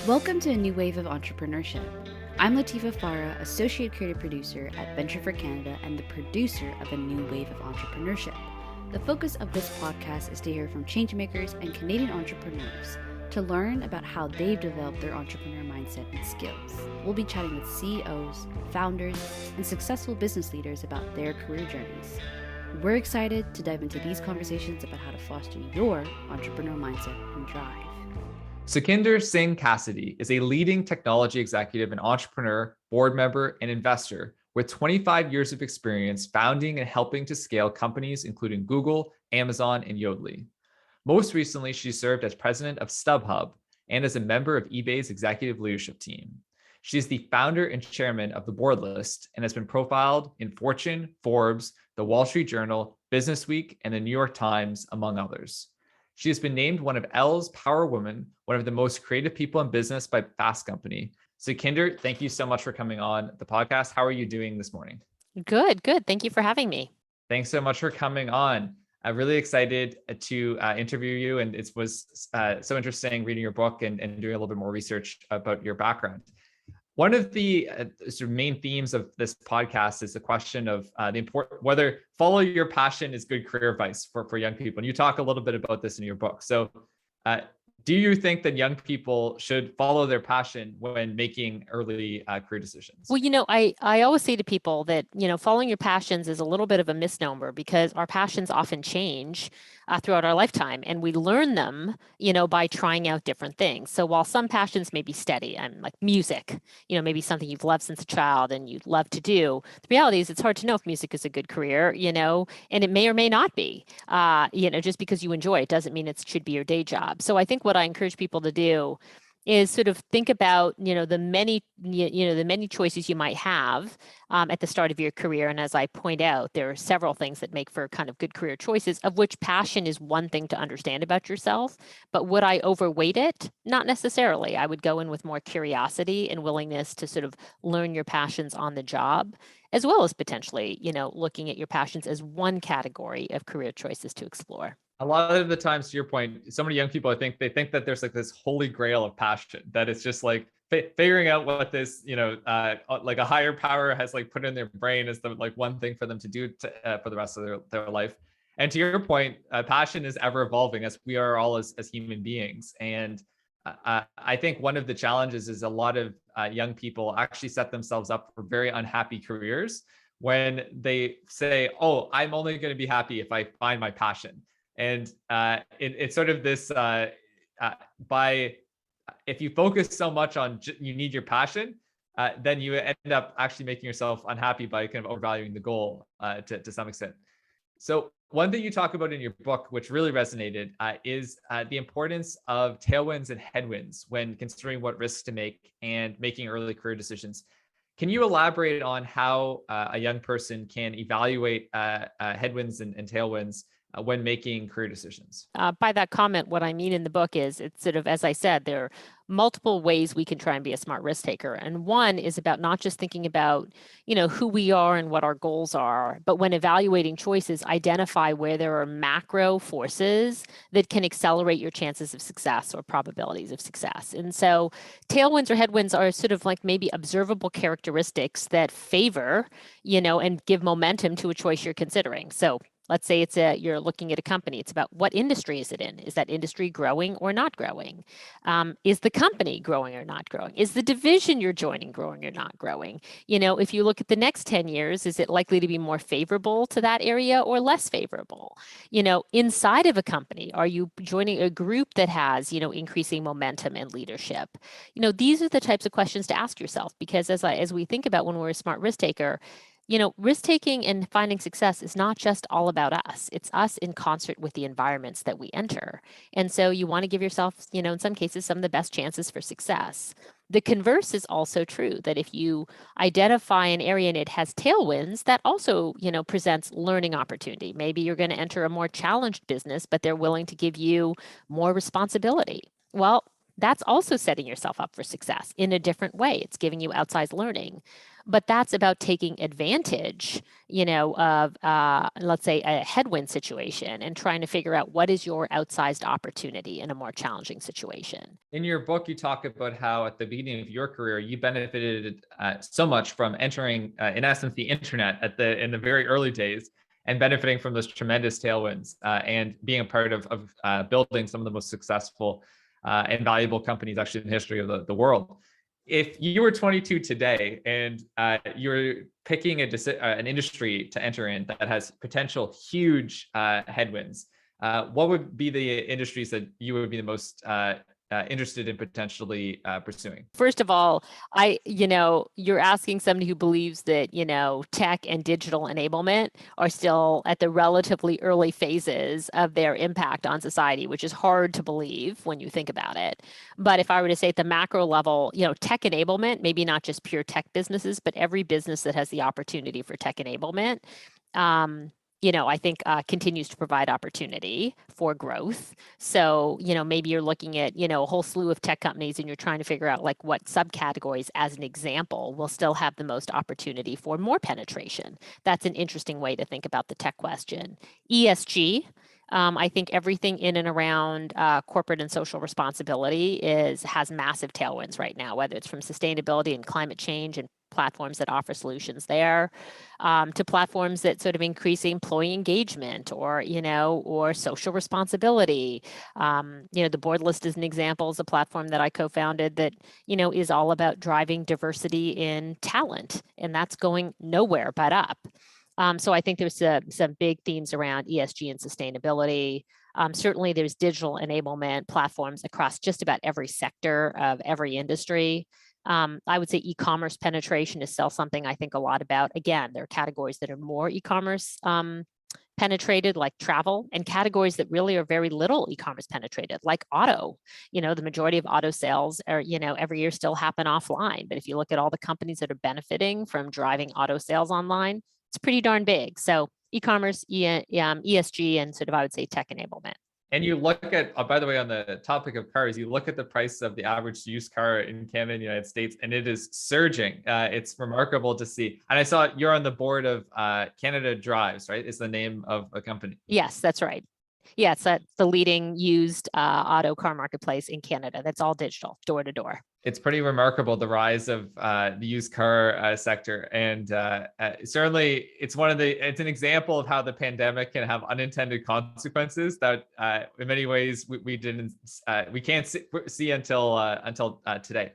Welcome to a new wave of entrepreneurship. I'm Latifa Farah, Associate Creative Producer at Venture for Canada and the producer of a new wave of entrepreneurship. The focus of this podcast is to hear from changemakers and Canadian entrepreneurs to learn about how they've developed their entrepreneur mindset and skills. We'll be chatting with CEOs, founders, and successful business leaders about their career journeys. We're excited to dive into these conversations about how to foster your entrepreneur mindset and drive. Sukhinder Singh Cassidy is a leading technology executive and entrepreneur, board member, and investor with 25 years of experience founding and helping to scale companies including Google, Amazon, and Yodlee. Most recently, she served as president of StubHub and as a member of eBay's executive leadership team. She is the founder and chairman of the Board List and has been profiled in Fortune, Forbes, the Wall Street Journal, Business Week, and the New York Times, among others. She has been named one of Elle's Power Women, one of the most creative people in business by Fast Company. Sukhinder, thank you so much for coming on the podcast. How are you doing this morning? Good. Thank you for having me. Thanks so much for coming on. I'm really excited to interview you, and it was so interesting reading your book and doing a little bit more research about your background. One of the sort of main themes of this podcast is the question of whether follow your passion is good career advice for young people. And you talk a little bit about this in your book. So do you think that young people should follow their passion when making early career decisions? Well, I always say to people that, following your passions is a little bit of a misnomer because our passions often change throughout our lifetime, and we learn them, by trying out different things. So while some passions may be steady, like music, maybe something you've loved since a child and you love to do, the reality is it's hard to know if music is a good career, and it may or may not be, just because you enjoy it doesn't mean it should be your day job. So I think what I encourage people to do is sort of think about, the many choices you might have at the start of your career. And as I point out, there are several things that make for kind of good career choices, of which passion is one thing to understand about yourself. But would I overweight it? Not necessarily. I would go in with more curiosity and willingness to sort of learn your passions on the job, as well as potentially, looking at your passions as one category of career choices to explore. A lot of the times, to your point, so many young people, I think they think that there's like this holy grail of passion, that it's just like figuring out what this, like a higher power has like put in their brain is the like one thing for them to do for the rest of their life. And to your point, passion is ever evolving, as we are all as human beings. And I think one of the challenges is a lot of young people actually set themselves up for very unhappy careers when they say, oh, I'm only going to be happy if I find my passion. And it's sort of this, if you focus so much on you need your passion, then you end up actually making yourself unhappy by kind of overvaluing the goal to some extent. So one thing you talk about in your book, which really resonated, is the importance of tailwinds and headwinds when considering what risks to make and making early career decisions. Can you elaborate on how a young person can evaluate headwinds and tailwinds when making career decisions? By that comment, what I mean in the book is it's sort of, as I said, there are multiple ways we can try and be a smart risk taker. And one is about not just thinking about, who we are and what our goals are, but when evaluating choices, identify where there are macro forces that can accelerate your chances of success or probabilities of success. And so tailwinds or headwinds are sort of like maybe observable characteristics that favor, and give momentum to a choice you're considering. So let's say you're looking at a company. It's about what industry is it in? Is that industry growing or not growing? Is the company growing or not growing? Is the division you're joining growing or not growing? If you look at the next 10 years, is it likely to be more favorable to that area or less favorable? Inside of a company, are you joining a group that has, increasing momentum and leadership? These are the types of questions to ask yourself, because as we think about when we're a smart risk taker, risk taking and finding success is not just all about us. It's us in concert with the environments that we enter. And so you want to give yourself, in some cases, some of the best chances for success. The converse is also true, that if you identify an area and it has tailwinds, that also, presents learning opportunity. Maybe you're going to enter a more challenged business, but they're willing to give you more responsibility. Well, that's also setting yourself up for success in a different way. It's giving you outsized learning, but that's about taking advantage, of, let's say, a headwind situation and trying to figure out what is your outsized opportunity in a more challenging situation. In your book, you talk about how at the beginning of your career, you benefited so much from entering, in essence, the internet in the very early days, and benefiting from those tremendous tailwinds, and being a part of building some of the most successful and valuable companies actually in the history of the world. If you were 22 today and you're picking an industry to enter in that has potential huge headwinds, what would be the industries that you would be the most interested in potentially pursuing? First of all, you're asking somebody who believes that, tech and digital enablement are still at the relatively early phases of their impact on society, which is hard to believe when you think about it. But if I were to say at the macro level, tech enablement, maybe not just pure tech businesses, but every business that has the opportunity for tech enablement, I think continues to provide opportunity for growth. So, maybe you're looking at, a whole slew of tech companies and you're trying to figure out like what subcategories, as an example, will still have the most opportunity for more penetration. That's an interesting way to think about the tech question. ESG. I think everything in and around corporate and social responsibility has massive tailwinds right now, whether it's from sustainability and climate change and platforms that offer solutions there, to platforms that sort of increase employee engagement or social responsibility. The Board List is an example, is a platform that I co-founded that, is all about driving diversity in talent, and that's going nowhere but up. So I think there's some big themes around ESG and sustainability. Certainly there's digital enablement platforms across just about every sector of every industry. I would say e-commerce penetration is still something I think a lot about. Again, there are categories that are more e-commerce penetrated, like travel, and categories that really are very little e-commerce penetrated, like auto. The majority of auto sales are, every year still happen offline. But if you look at all the companies that are benefiting from driving auto sales online, it's pretty darn big. So e-commerce, ESG, and sort of, I would say, tech enablement. And you look at, by the way, on the topic of cars, you look at the price of the average used car in Canada and the United States, and it is surging. It's remarkable to see. And I saw you're on the board of Canada Drives, right? Is the name of a company. Yes, that's right. Yeah, it's the leading used auto car marketplace in Canada. That's all digital, door to door. It's pretty remarkable, the rise of the used car sector. And certainly it's an example of how the pandemic can have unintended consequences that in many ways we can't see until today.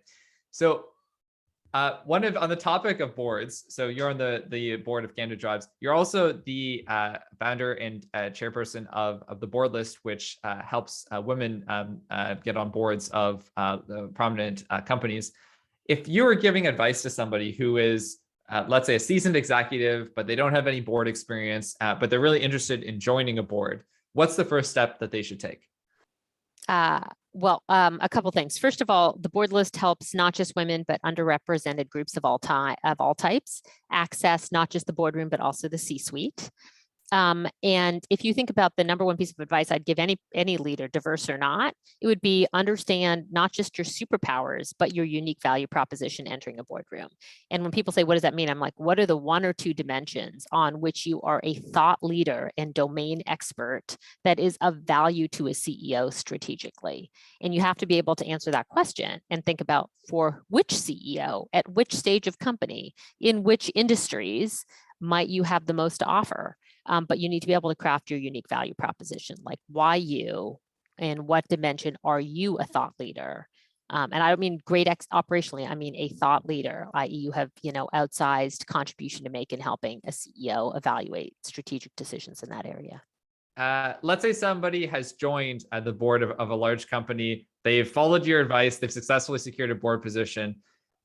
So on the topic of boards, so you're on the board of Canada Drives. You're also the founder and chairperson of the Board List, which helps women get on boards of the prominent companies. If you were giving advice to somebody who is, let's say, a seasoned executive, but they don't have any board experience, but they're really interested in joining a board, what's the first step that they should take? A couple things. First of all, the Board List helps not just women, but underrepresented groups of all types access not just the boardroom, but also the C-suite. And if you think about the number one piece of advice I'd give any leader, diverse or not, it would be understand not just your superpowers, but your unique value proposition entering a boardroom. And when people say, what does that mean? I'm like, what are the one or two dimensions on which you are a thought leader and domain expert that is of value to a CEO strategically? And you have to be able to answer that question and think about for which CEO, at which stage of company, in which industries might you have the most to offer. But you need to be able to craft your unique value proposition, like why you and what dimension are you a thought leader? And I don't mean great operationally, I mean a thought leader, i.e. you have, outsized contribution to make in helping a CEO evaluate strategic decisions in that area. Let's say somebody has joined the board of a large company. They've followed your advice. They've successfully secured a board position.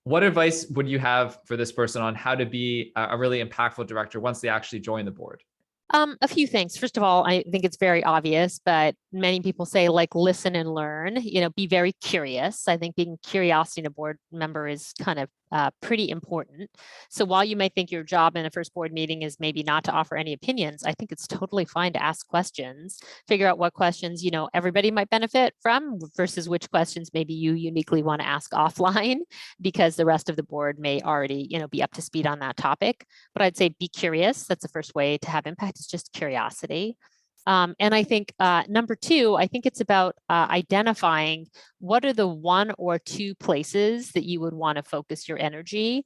What advice would you have for this person on how to be a really impactful director once they actually join the board? A few things. First of all, I think it's very obvious, but many people say like listen and learn, be very curious. I think being curiosity in a board member is kind of pretty important. So while you may think your job in a first board meeting is maybe not to offer any opinions, I think it's totally fine to ask questions, figure out what questions, everybody might benefit from versus which questions maybe you uniquely want to ask offline because the rest of the board may already, be up to speed on that topic. But I'd say be curious. That's the first way to have impact, is just curiosity. And I think number two, I think it's about identifying what are the one or two places that you would want to focus your energy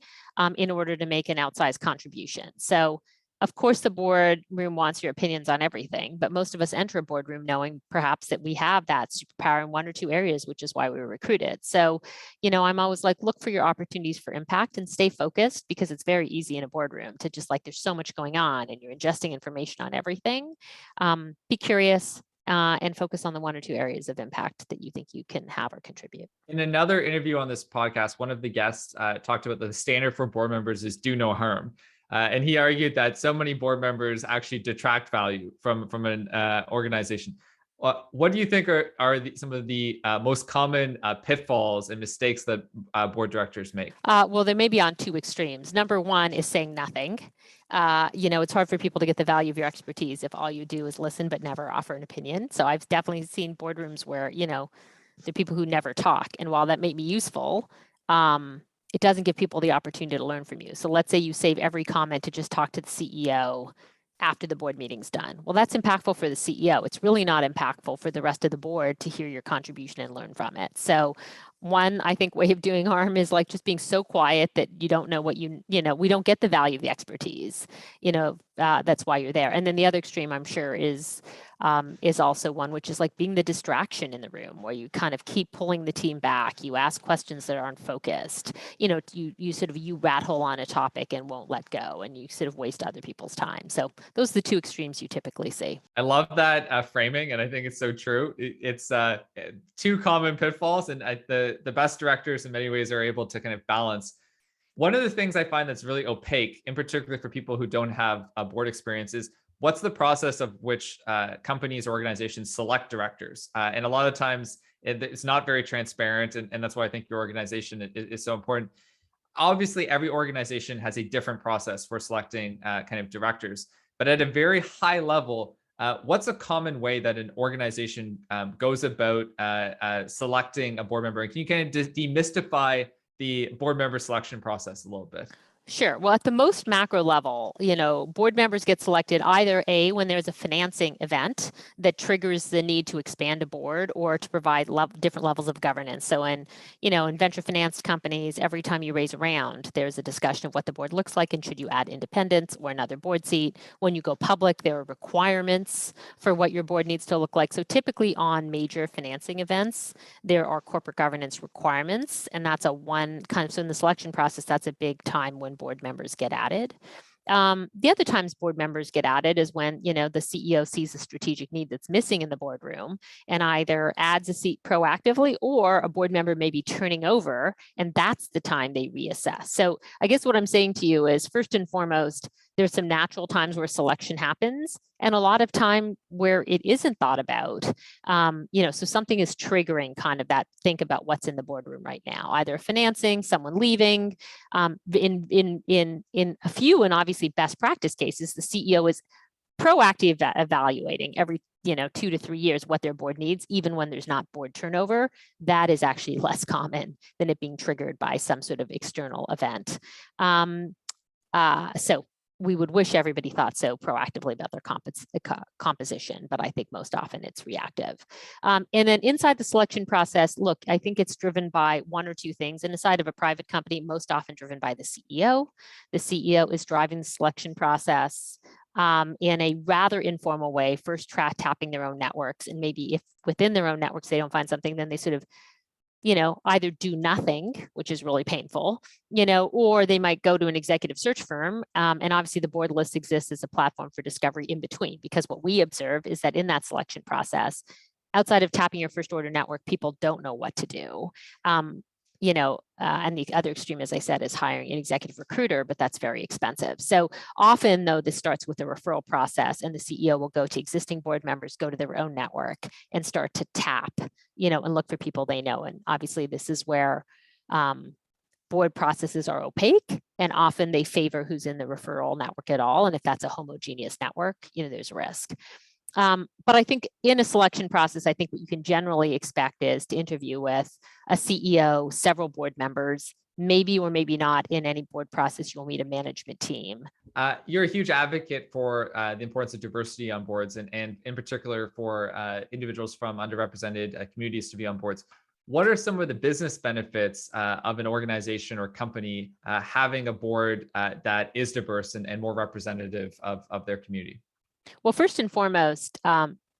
in order to make an outsized contribution. So of course, the boardroom wants your opinions on everything, but most of us enter a boardroom knowing perhaps that we have that superpower in one or two areas, which is why we were recruited. So, I'm always like, look for your opportunities for impact and stay focused, because it's very easy in a boardroom to just like, there's so much going on and you're ingesting information on everything. Be curious and focus on the one or two areas of impact that you think you can have or contribute. In another interview on this podcast, one of the guests talked about the standard for board members is do no harm. And he argued that so many board members actually detract value from an organization. What do you think are some of the most common pitfalls and mistakes that board directors make? Well, they may be on two extremes. Number one is saying nothing. It's hard for people to get the value of your expertise if all you do is listen but never offer an opinion. So I've definitely seen boardrooms where, there are people who never talk. And while that may be useful, it doesn't give people the opportunity to learn from you. So let's say you save every comment to just talk to the CEO after the board meeting's done. Well, that's impactful for the CEO. It's really not impactful for the rest of the board to hear your contribution and learn from it. So one, I think, way of doing harm is like just being so quiet that you don't know what we don't get the value of the expertise. That's why you're there. And then the other extreme, I'm sure, is also one which is like being the distraction in the room, where you kind of keep pulling the team back. You ask questions that aren't focused. You rat hole on a topic and won't let go, and you sort of waste other people's time. So those are the two extremes you typically see. I love that framing, and I think it's so true. It's two common pitfalls, and the best directors in many ways are able to kind of balance. One of the things I find that's really opaque, in particular for people who don't have a board experience, is what's the process of which companies or organizations select directors. And a lot of times it's not very transparent, and that's why I think your organization is so important. Obviously, every organization has a different process for selecting kind of directors, but at a very high level, what's a common way that an organization goes about selecting a board member? And can you kind of demystify the board member selection process a little bit? Sure. Well, at the most macro level, board members get selected either A, when there's a financing event that triggers the need to expand a board or to provide different levels of governance. So in venture financed companies, every time you raise a round, there's a discussion of what the board looks like and should you add independence or another board seat. When you go public, there are requirements for what your board needs to look like. So typically on major financing events, there are corporate governance requirements, and that's so in the selection process, that's a big time when board members get added. The other times board members get added is when, the CEO sees a strategic need that's missing in the boardroom and either adds a seat proactively, or a board member may be turning over, and that's the time they reassess. So I guess what I'm saying to you is, first and foremost, there's some natural times where selection happens, and a lot of time where it isn't thought about. So something is triggering kind of that, think about what's in the boardroom right now, either financing, someone leaving. In a few, and obviously best practice cases, the CEO is proactive evaluating every 2 to 3 years what their board needs, even when there's not board turnover. That is actually less common than it being triggered by some sort of external event. So we would wish everybody thought so proactively about their composition, but I think most often it's reactive. And then inside the selection process, look, I think it's driven by one or two things. And inside of a private company, most often driven by the CEO. The CEO is driving the selection process in a rather informal way, first tapping their own networks. And maybe if within their own networks they don't find something, then they sort of either do nothing, which is really painful, or they might go to an executive search firm. And obviously the board list exists as a platform for discovery in between, because what we observe is that in that selection process, outside of tapping your first order network, people don't know what to do. And the other extreme, as I said, is hiring an executive recruiter, but that's very expensive. So often, though, this starts with a referral process, and the CEO will go to existing board members, go to their own network, and start to tap, and look for people they know. And obviously, this is where board processes are opaque, and often they favor who's in the referral network at all. And if that's a homogeneous network, there's a risk. But I think in a selection process, I think what you can generally expect is to interview with a CEO, several board members, maybe or maybe not in any board process, you'll meet a management team. You're a huge advocate for the importance of diversity on boards, and in particular for individuals from underrepresented communities to be on boards. What are some of the business benefits of an organization or company having a board that is diverse and more representative of their community? Well, first and foremost,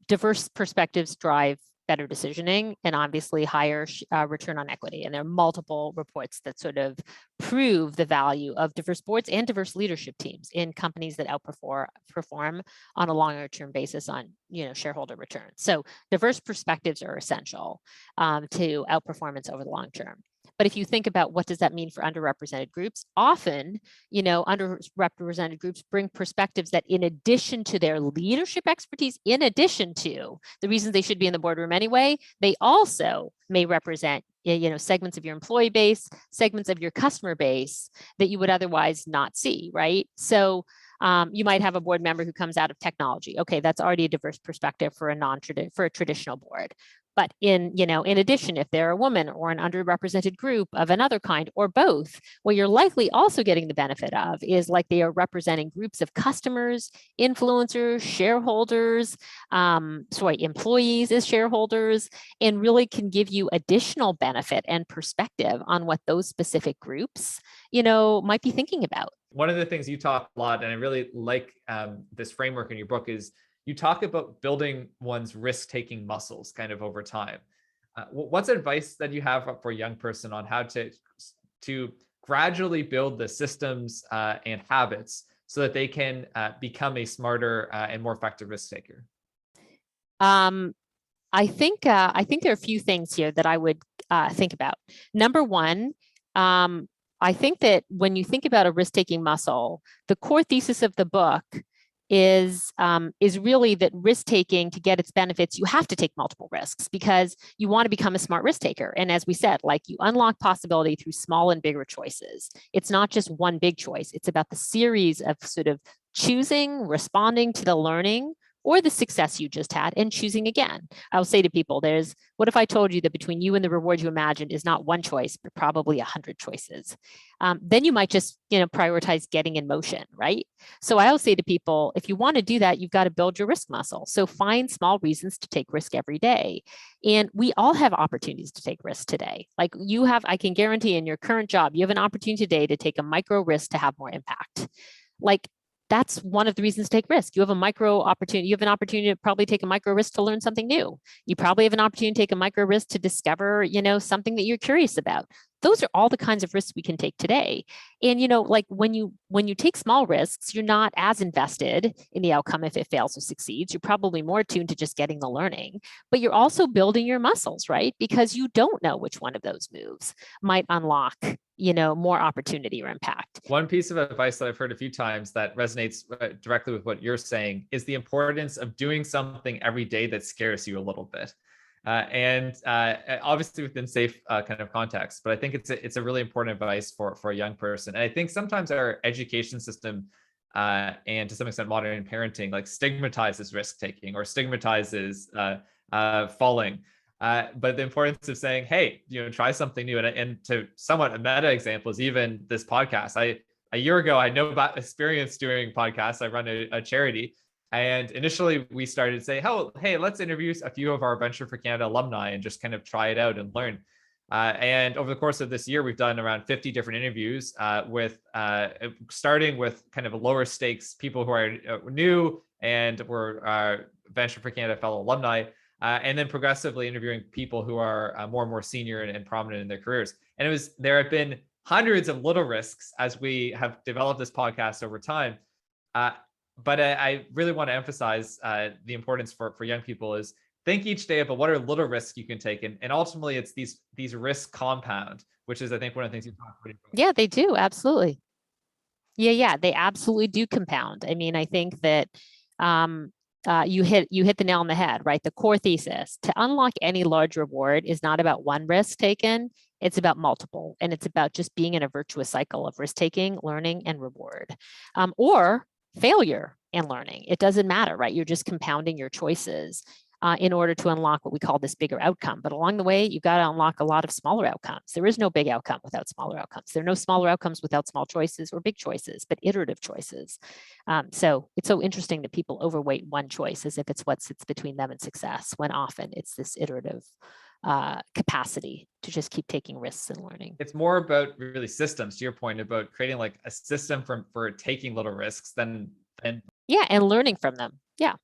diverse perspectives drive better decisioning and obviously higher return on equity. And there are multiple reports that sort of prove the value of diverse boards and diverse leadership teams in companies that outperform on a longer term basis on shareholder returns. So diverse perspectives are essential to outperformance over the long term. But if you think about what does that mean for underrepresented groups, often, underrepresented groups bring perspectives that in addition to their leadership expertise, in addition to the reasons they should be in the boardroom anyway, they also may represent segments of your employee base, segments of your customer base that you would otherwise not see, right? So you might have a board member who comes out of technology. Okay, that's already a diverse perspective for a traditional board. But in addition, if they're a woman or an underrepresented group of another kind or both, what you're likely also getting the benefit of is like they are representing groups of customers, influencers, shareholders, employees as shareholders, and really can give you additional benefit and perspective on what those specific groups, might be thinking about. One of the things you talk a lot, and I really like this framework in your book, is you talk about building one's risk-taking muscles kind of over time. What's advice that you have for a young person on how to gradually build the systems and habits so that they can become a smarter and more effective risk-taker? I think there are a few things here that I would think about. Number one, I think that when you think about a risk-taking muscle, the core thesis of the book is really that risk-taking, to get its benefits, you have to take multiple risks because you want to become a smart risk taker. And as we said, you unlock possibility through small and bigger choices. It's not just one big choice. It's about the series of sort of choosing, responding to the learning or the success you just had and choosing again. I'll say to people, what if I told you that between you and the reward you imagined is not one choice, but probably 100 choices? Then you might just, prioritize getting in motion, right? So I always say to people, if you want to do that, you've got to build your risk muscle. So find small reasons to take risk every day. And we all have opportunities to take risks today. I can guarantee in your current job, you have an opportunity today to take a micro risk to have more impact. That's one of the reasons to take risk. You have an opportunity to probably take a micro risk to learn something new. You probably have an opportunity to take a micro risk to discover, something that you're curious about. Those are all the kinds of risks we can take today. And, when you take small risks, you're not as invested in the outcome if it fails or succeeds. You're probably more attuned to just getting the learning, but you're also building your muscles, right? Because you don't know which one of those moves might unlock, more opportunity or impact. One piece of advice that I've heard a few times that resonates directly with what you're saying is the importance of doing something every day that scares you a little bit. And obviously within safe kind of context, but I think it's a really important advice for a young person. And I think sometimes our education system and to some extent modern parenting stigmatizes risk taking or stigmatizes falling. But the importance of saying, hey, try something new. And to somewhat a meta example is even this podcast. A year ago, I had no experience doing podcasts. I run a charity. And initially we started to say, hey, let's interview a few of our Venture for Canada alumni and just kind of try it out and learn. And over the course of this year, we've done around 50 different interviews starting with kind of a lower stakes people who are new and were Venture for Canada fellow alumni. And then progressively interviewing people who are more and more senior and prominent in their careers. And there have been hundreds of little risks as we have developed this podcast over time. But I really want to emphasize the importance for young people is think each day about what are little risks you can take. And ultimately, it's these risks compound, which is, I think, one of the things you talk about. Yeah, they do. Absolutely. Yeah, they absolutely do compound. I mean, I think that you hit the nail on the head, right? The core thesis to unlock any large reward is not about one risk taken. It's about multiple, and it's about just being in a virtuous cycle of risk taking, learning, and reward, or failure and learning. It doesn't matter, right? You're just compounding your choices in order to unlock what we call this bigger outcome. But along the way, you've got to unlock a lot of smaller outcomes. There is no big outcome without smaller outcomes. There are no smaller outcomes without small choices or big choices, but iterative choices. So it's so interesting that people overweight one choice as if it's what sits between them and success, when often it's this iterative capacity to just keep taking risks and learning. It's more about really systems, to your point, about creating like a system for taking little risks than yeah, and learning from them. Yeah,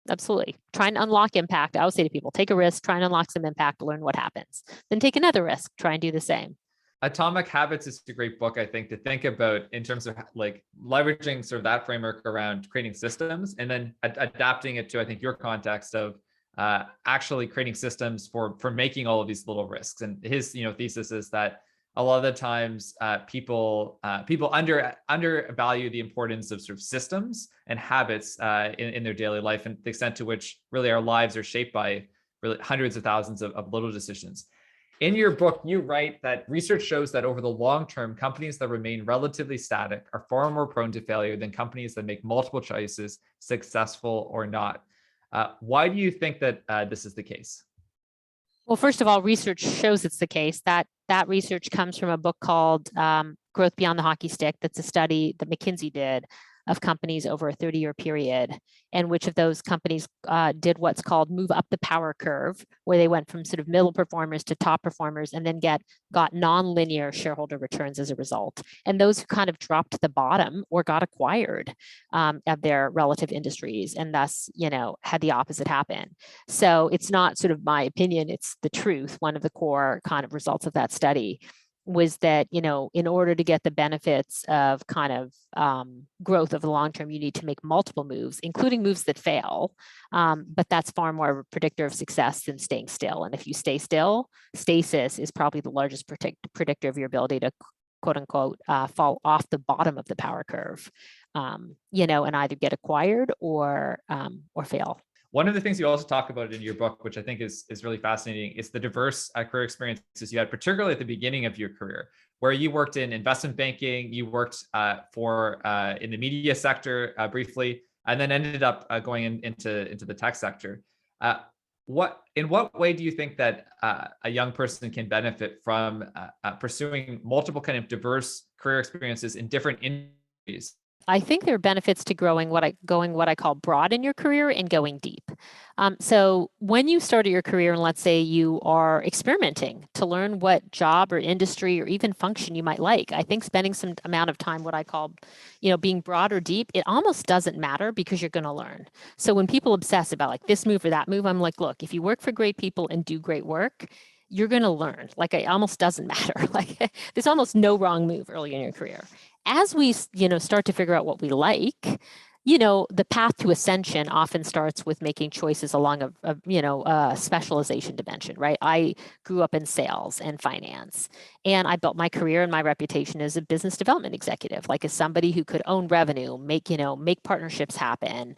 absolutely. Try and unlock impact. I always say to people, take a risk, try and unlock some impact, learn what happens. Then take another risk, try and do the same. Atomic Habits is a great book, I think, to think about in terms of like leveraging sort of that framework around creating systems and then adapting it to, I think, your context of actually creating systems for making all of these little risks. And his thesis is that a lot of the times people undervalue the importance of sort of systems and habits in their daily life, and the extent to which really our lives are shaped by really hundreds of thousands of little decisions. In your book, you write that research shows that over the long term, companies that remain relatively static are far more prone to failure than companies that make multiple choices, successful or not. Why do you think that this is the case? Well, first of all, research shows it's the case. That research comes from a book called Growth Beyond the Hockey Stick. That's a study that McKinsey did of companies over a 30-year period, and which of those companies did what's called move up the power curve, where they went from sort of middle performers to top performers, and then got non-linear shareholder returns as a result. And those who kind of dropped to the bottom or got acquired of their relative industries, and thus, had the opposite happen. So it's not sort of my opinion, it's the truth. One of the core kind of results of that study was that, in order to get the benefits of kind of growth over the long term, you need to make multiple moves, including moves that fail. But that's far more of a predictor of success than staying still. And if you stay still, stasis is probably the largest predictor of your ability to, quote unquote, fall off the bottom of the power curve, and either get acquired or fail. One of the things you also talk about in your book, which I think is really fascinating, is the diverse career experiences you had, particularly at the beginning of your career, where you worked in investment banking, you worked in the media sector briefly, and then ended up going into the tech sector. In what way do you think that a young person can benefit from pursuing multiple kind of diverse career experiences in different industries? I think there are benefits to going what I call broad in your career and going deep. So when you started your career, and let's say you are experimenting to learn what job or industry or even function you might like, I think spending some amount of time, what I call, being broad or deep, it almost doesn't matter because you're going to learn. So when people obsess about like this move or that move, I'm like, look, if you work for great people and do great work, you're going to learn. Like it almost doesn't matter. Like there's almost no wrong move early in your career. As we, start to figure out what we like, the path to ascension often starts with making choices along a specialization dimension, right? I grew up in sales and finance, and I built my career and my reputation as a business development executive, like as somebody who could own revenue, make partnerships happen,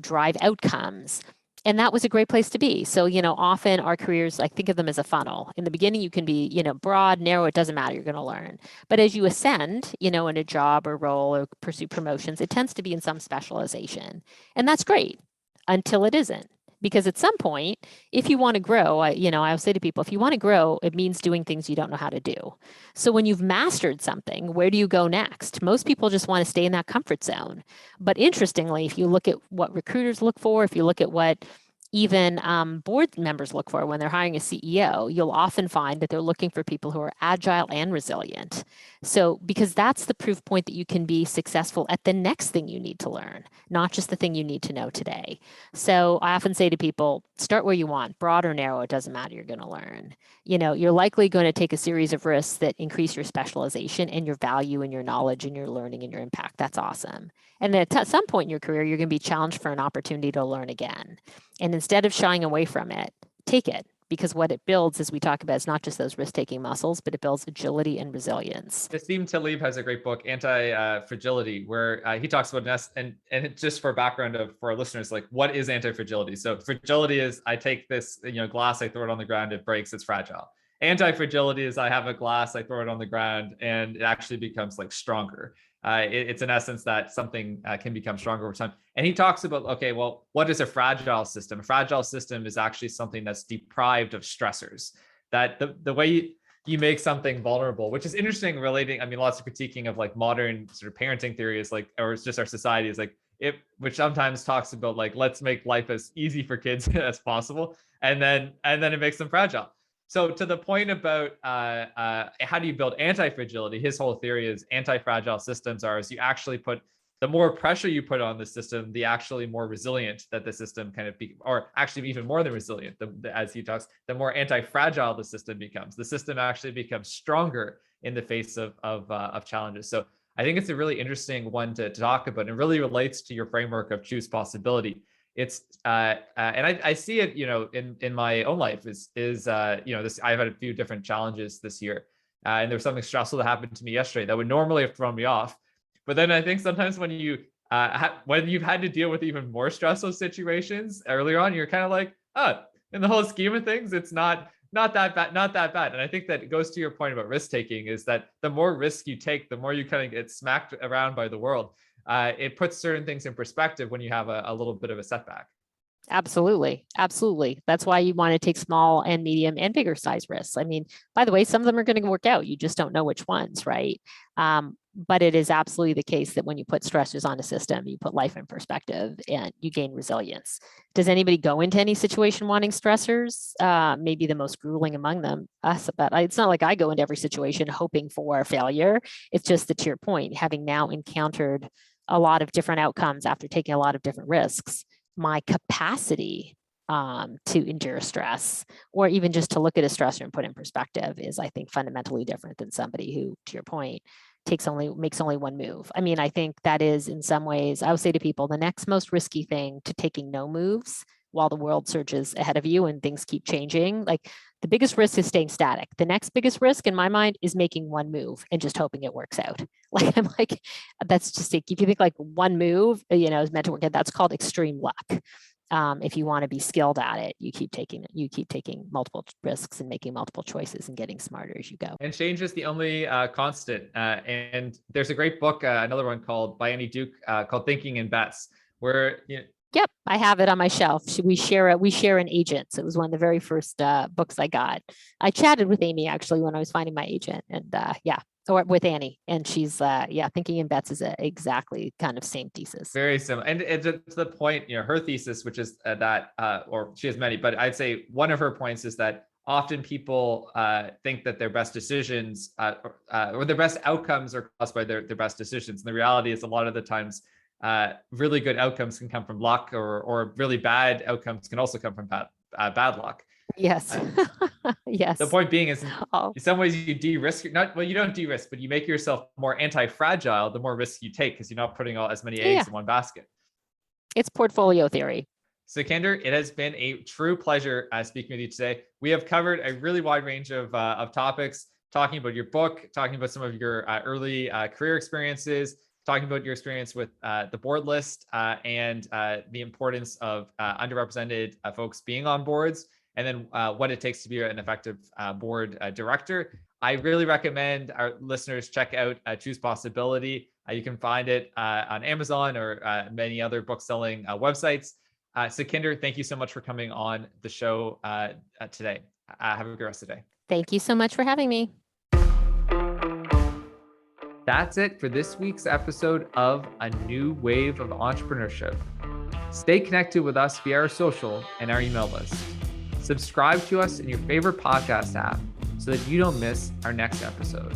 drive outcomes. And that was a great place to be. So, often our careers, I think of them as a funnel. In the beginning, you can be, broad, narrow, it doesn't matter, you're going to learn. But as you ascend, in a job or role or pursue promotions, it tends to be in some specialization. And that's great until it isn't. Because at some point, if you want to grow, I always say to people, if you want to grow, it means doing things you don't know how to do. So when you've mastered something, where do you go next? Most people just want to stay in that comfort zone. But interestingly, if you look at what recruiters look for, if you look at what even board members look for when they're hiring a CEO, you'll often find that they're looking for people who are agile and resilient. So, because that's the proof point that you can be successful at the next thing you need to learn, not just the thing you need to know today. So I often say to people, start where you want, broad or narrow, it doesn't matter, you're going to learn. You're likely going to take a series of risks that increase your specialization and your value and your knowledge and your learning and your impact. That's awesome. And then at some point in your career, you're going to be challenged for an opportunity to learn again. And instead of shying away from it, take it. Because what it builds, as we talk about, is not just those risk-taking muscles, but it builds agility and resilience. Nassim Taleb has a great book, Anti-Fragility, where he talks about and just for background for our listeners, like what is anti-fragility? So fragility is I take this glass, I throw it on the ground, it breaks, it's fragile. Anti-fragility is I have a glass, I throw it on the ground, and it actually becomes like stronger. It's in essence that something can become stronger over time. And he talks about, okay, well, what is a fragile system? A fragile system is actually something that's deprived of stressors. That the way you make something vulnerable, which is interesting relating, I mean, lots of critiquing of like modern sort of parenting theories, like, or it's just our society is like, which sometimes talks about like, let's make life as easy for kids as possible. And then it makes them fragile. So to the point about how do you build anti-fragility, his whole theory is anti-fragile systems are as you actually put, the more pressure you put on the system, the actually more resilient that the system kind of be, or actually even more than resilient, as he talks, the more anti-fragile the system becomes. The system actually becomes stronger in the face of challenges. So I think it's a really interesting one to talk about, and really relates to your framework of choose possibility. It's and I see it, in my own life is this. I've had a few different challenges this year, and there was something stressful that happened to me yesterday that would normally have thrown me off. But then I think sometimes when you when you've had to deal with even more stressful situations earlier on, you're kind of like, in the whole scheme of things, it's not that bad. And I think that it goes to your point about risk taking, is that the more risk you take, the more you kind of get smacked around by the world. It puts certain things in perspective when you have a little bit of a setback. Absolutely. Absolutely. That's why you want to take small and medium and bigger size risks. I mean, by the way, some of them are going to work out. You just don't know which ones, right? But it is absolutely the case that when you put stressors on a system, you put life in perspective and you gain resilience. Does anybody go into any situation wanting stressors? Maybe the most grueling among them, us, but it's not like I go into every situation hoping for failure. It's just that, to your point, having now encountered a lot of different outcomes after taking a lot of different risks, my capacity to endure stress, or even just to look at a stressor and put in perspective, is, I think, fundamentally different than somebody who, to your point, makes only one move. I mean, I think that is, in some ways, I would say to people, the next most risky thing to taking no moves while the world surges ahead of you and things keep changing. Like, the biggest risk is staying static. The next biggest risk, in my mind, is making one move and just hoping it works out. Like, I'm like, that's just, if you think like one move, is meant to work out, that's called extreme luck. If you want to be skilled at it, you keep taking multiple risks and making multiple choices and getting smarter as you go. And change is the only constant. And there's a great book, another one by Annie Duke, called Thinking in Bets, where Yep, I have it on my shelf. We share an agent. So it was one of the very first books I got. I chatted with Amy actually when I was finding my agent, and or with Annie, and she's Thinking in Bets is exactly kind of same thesis. Very similar, and to the point, her thesis, which is that, or she has many, but I'd say one of her points is that often people think that their best decisions or their best outcomes are caused by their best decisions, and the reality is a lot of the times, really good outcomes can come from luck, or really bad outcomes can also come from bad luck. Yes. Yes. The point being is, in some ways, you de-risk. You don't de-risk, but you make yourself more anti-fragile the more risks you take, because you're not putting as many eggs in one basket. It's portfolio theory. Sukhinder, it has been a true pleasure speaking with you today. We have covered a really wide range of topics, talking about your book, talking about some of your early career experiences, talking about your experience with the board list and the importance of underrepresented folks being on boards, and then what it takes to be an effective board director. I really recommend our listeners check out Choose Possibility. You can find it on Amazon or many other book-selling websites. Sukhinder, thank you so much for coming on the show today. Have a good rest of the day. Thank you so much for having me. That's it for this week's episode of A New Wave of Entrepreneurship. Stay connected with us via our social and our email list. Subscribe to us in your favorite podcast app so that you don't miss our next episode.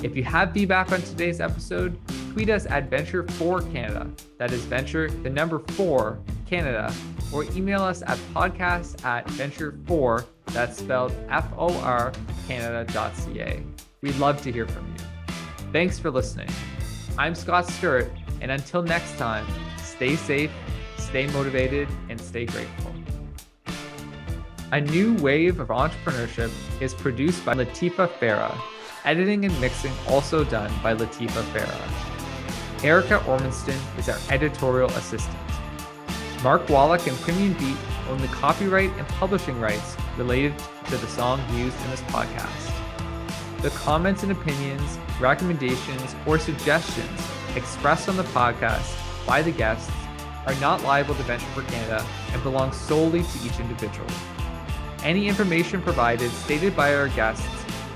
If you have feedback on today's episode, tweet us at Venture4Canada. That is Venture, the number 4, Canada, or email us at podcast@venture4, that's spelled FOR, Canada.ca. We'd love to hear from you. Thanks for listening. I'm Scott Stewart, and until next time, stay safe, stay motivated, and stay grateful. A New Wave of Entrepreneurship is produced by Latifa Farah. Editing and mixing also done by Latifa Farah. Erica Ormanston is our editorial assistant. Mark Wallach and Premium Beat own the copyright and publishing rights related to the song used in this podcast. The comments and opinions, recommendations, or suggestions expressed on the podcast by the guests are not liable to Venture for Canada and belong solely to each individual. Any information provided, stated by our guests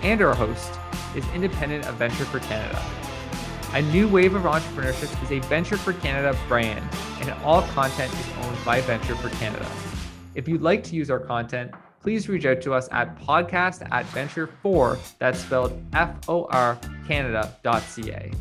and our host, is independent of Venture for Canada. A New Wave of Entrepreneurship is a Venture for Canada brand, and all content is owned by Venture for Canada. If you'd like to use our content, please reach out to us at podcast@venture4, that's spelled FOR, Canada.ca.